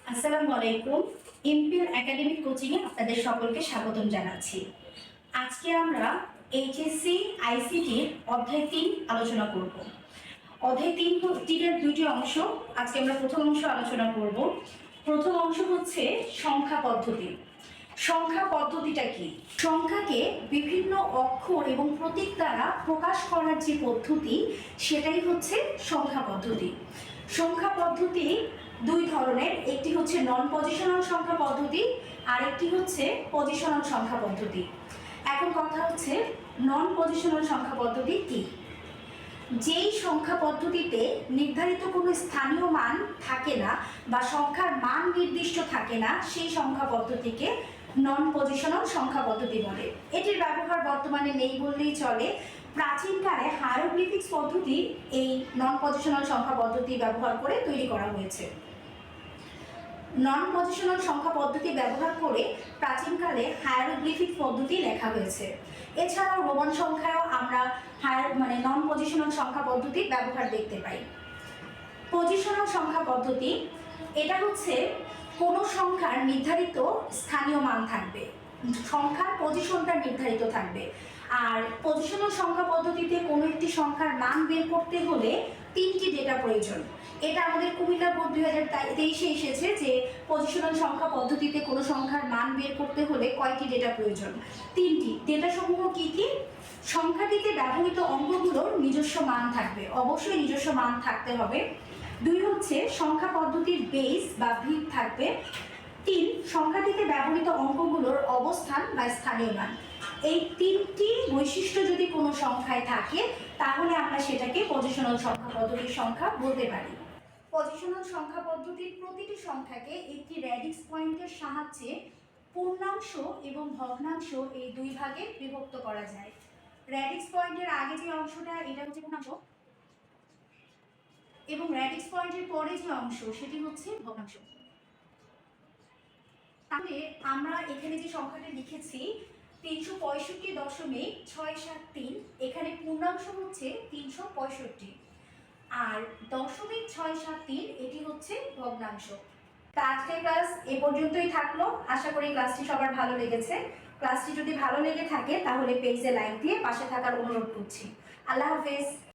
আসসালামু আলাইকুম। MPL academic কোচিংয়ে আপনাদের সকলকে স্বাগতম জানাচ্ছি। আজকে আমরা এইচএসসি আইসিটির অধ্যায় 3 আলোচনা করব। অধ্যায় 3-এর দুটি অংশ। আজকে আমরা প্রথম অংশ আলোচনা করব। প্রথম অংশ হচ্ছে সংখ্যা পদ্ধতি। সংখ্যা পদ্ধতিটা কি? সংখ্যাকে বিভিন্ন অক্ষর এবং প্রতীক দ্বারা প্রকাশ করার যে পদ্ধতি, সেটাই হচ্ছে সংখ্যা পদ্ধতি। সংখ্যা পদ্ধতি দুই ধরনের, একটি হচ্ছে নন পজিশনাল সংখ্যা পদ্ধতি, আর একটি হচ্ছে পজিশনাল সংখ্যা পদ্ধতি। এখন কথা হচ্ছে নন পজিশনাল সংখ্যা পদ্ধতি কি? যেই সংখ্যা পদ্ধতিতে নির্ধারিত কোনো স্থানীয় মান থাকে না বা সংখ্যার মান নির্দিষ্ট থাকে না, সেই সংখ্যা পদ্ধতিকে নন পজিশনাল সংখ্যা পদ্ধতি বলে। এটির ব্যবহার বর্তমানে নেই বললেই চলে। প্রাচীনকালে হায়ারোগ্লিফিক্স পদ্ধতি এই নন পজিশনাল সংখ্যা পদ্ধতি ব্যবহার করে তৈরি করা হয়েছে। নন পজিশনাল সংখ্যা পদ্ধতি ব্যবহার করে প্রাচীনকালে হায়ারোগ্লিফিক পদ্ধতি লেখা হয়েছে। এছাড়াও রোমান সংখ্যায়ও আমরা নন পজিশনাল সংখ্যা পদ্ধতির ব্যবহার দেখতে পাই। পজিশনাল সংখ্যা পদ্ধতি, এটা হচ্ছে কোনো সংখ্যার নির্ধারিত স্থানীয় মান থাকবে, সংখ্যার পজিশনটা নির্ধারিত থাকবে। আর পজিশনাল সংখ্যা পদ্ধতিতে কোনো একটি সংখ্যার মান বের করতে হলে 3টি ডেটা প্রয়োজন। এটা আমাদের কুমিল্লা বোর্ড 2023-এ এসেছে যে পজিশনাল সংখ্যা পদ্ধতিতে কোনো সংখ্যার মান বের করতে হলে কয়টি ডেটা প্রয়োজন? 3টি। ডেটা সমূহ কি কি? সংখ্যাটিতে ব্যবহৃত অঙ্কগুলোর নিজস্ব মান থাকবে, অবশ্যই নিজস্ব মান থাকতে হবে। 2 হচ্ছে সংখ্যা পদ্ধতির বেস বা ভিত থাকবে। 3 সংখ্যাটিতে ব্যবহৃত অঙ্কগুলোর অবস্থান বা স্থানীয় মান। এই 3টি বৈশিষ্ট্য যদি কোনো সংখ্যায় থাকে, তাহলে আমরা সেটাকে পজিশনাল সংখ্যা পদ্ধতির সংখ্যা বলতে পারি। পজিশনাল সংখ্যা পদ্ধতির প্রতিটি সংখ্যাকে একটি র্যাডিক্স পয়েন্টের সাহায্যে পূর্ণাংশ এবং ভগ্নাংশ এই দুই ভাগে বিভক্ত করা যায়। র্যাডিক্স পয়েন্টের আগে যে অংশটা, এটা হচ্ছে পূর্ণাংশ, এবং র্যাডিক্স পয়েন্টের পরে যে অংশ, সেটি হচ্ছে ভগ্নাংশ। তাহলে আমরা এখানে যে সংখ্যাটা লিখেছি 365.673, এখানে পূর্ণাংশ হচ্ছে 365, আর 0.673 এটি হচ্ছে ভগ্নাংশ। আজকের ক্লাস এ পর্যন্তই থাকলো। আশা করি ক্লাসটি সবার ভালো লেগেছে। ক্লাসটি যদি ভালো লেগে থাকে তাহলে পেজে লাইক দিয়ে পাশে থাকার অনুরোধ করছি। আল্লাহ হাফেজ।